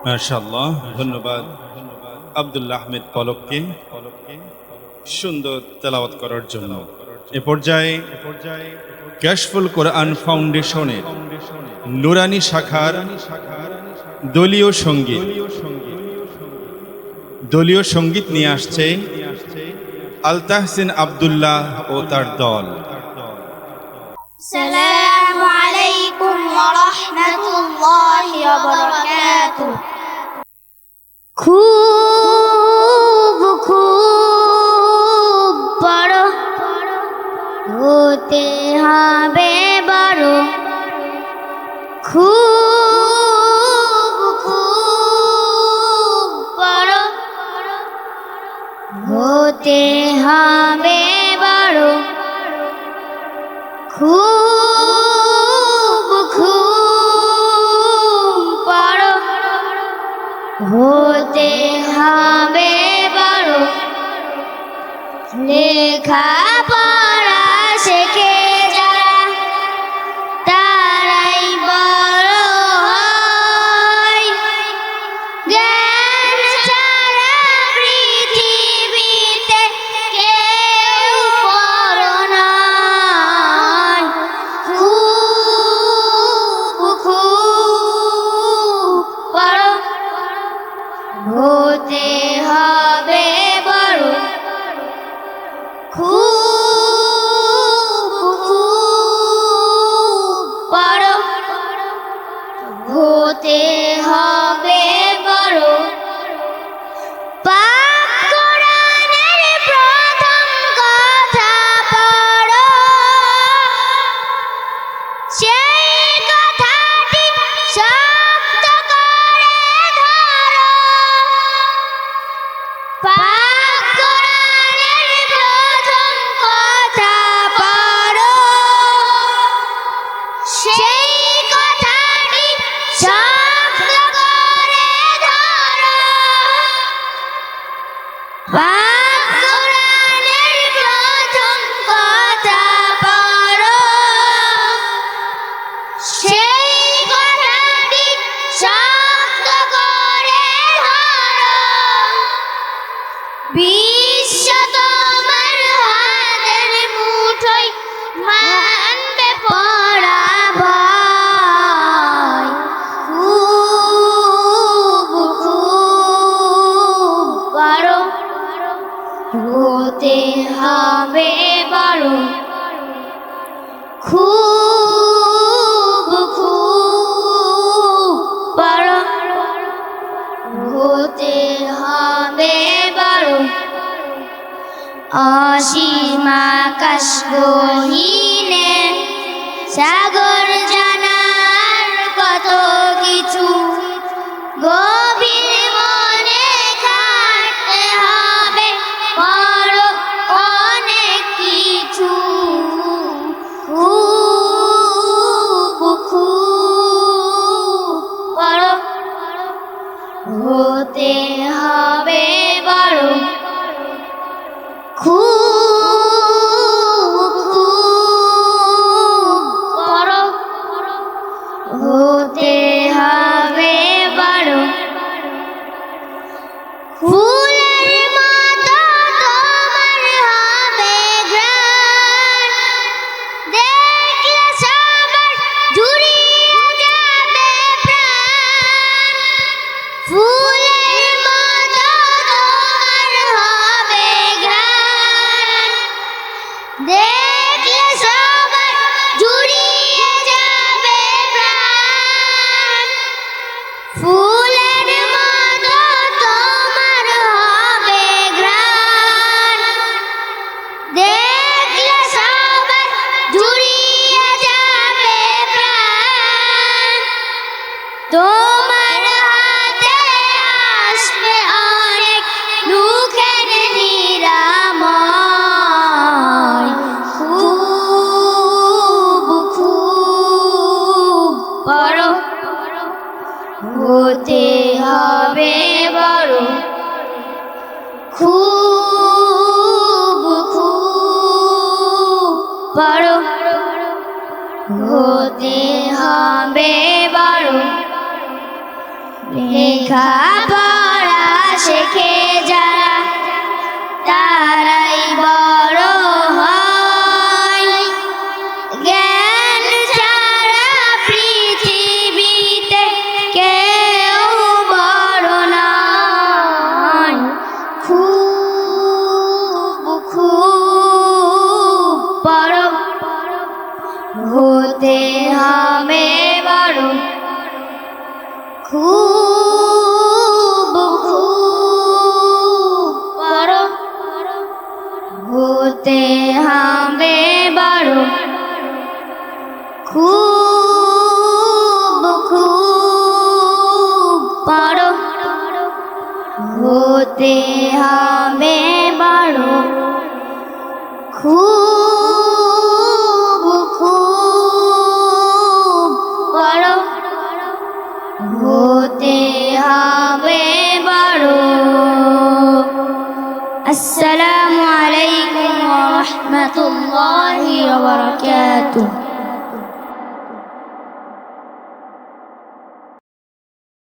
মাশাআল্লাহ, ধন্যবাদ আব্দুল্লাহ আহমেদ পলককে সুন্দর তেলাওয়াত করার জন্য। এ পর্যায়ে ক্যাশফুল কোরআন ফাউন্ডেশনের নুরানি শাখার দলীয় সঙ্গীত নিয়ে আসছে আল তাহসিন আব্দুল্লাহ ও তার দল। আসসালামু আলাইকুম ওয়া রাহমাতুল্লাহি ওয়া বারাকাতুহু। খুব খুব বড় হতে হবে বড়, খুব খুব বড় হতে হবে বড়, খুব খুব বড় হতে হবে বড়। লেখাপড়া শেখে যারা তারাই বড় হয়, জ্ঞান ছাড়া পৃথিবীতে কেউ বড় নয়। খুব খুব বড় হতে হবে বড়, খুব খুব বড় হতে হবে বড়। পাক কোরআনের প্রথম কথা পড়ো, সেই কথাটি শক্ত করে ধরো। পাক কোরআনের প্রথম কথা পড়ো, সেই কথাটি শক্ত করে ধরো। পাক কোরআনের প্রথম কথা পড়ো, সেই কথাটি শক্ত করে ধরো। বিশ্ব তোমার হাতের মুঠোয়, মানবে পড়া ভয়। খুব খুব বড় হতে হবে বড়, খুব খুব বড় হতে হবে বড়। অসীম আকাশ গহীনে সাগর জানার কত কিছু, গভীর মনে কাটতে হবে বড় অনেক কিছু। খুব খুব বড় হতে হবে বড়, খুব খুব বড় হতে হবে বড়। ফুলের মতো তোমার হবে ঘ্রাণ, দেখলে সবার জুড়িয়ে যাবে প্রাণ। ফুলের মতো তোমার হবে ঘ্রাণ, দেখলে সবার জুড়িয়ে যাবে প্রাণ। ফুলের মতো তোমার হবে ঘ্রাণ, দেখলে সবার জুড়িয়ে যাবে প্রাণ। তোমার হাতে আসবে অনেক দুঃখের নিরাময়। খুব খুব বড় হতে হবে বড়, খুব খুব বড় হতে হবে বড়। লেখা পড়া শেখে যারা তারাই বড় হয়। জ্ঞান ছাড়া পৃথিবীতে কেউ বড় নয়। খুব খুব বড় হতে হবে বড়। খুব খুব বড় হতে হবে বড়। খুব খুব বড় হতে হবে বড়। খুব খুব বড় হতে হবে বড়। আসসালামু আলাইকুম ওয়া রাহমাতুল্লাহি ওয়া বারাকাতুহু।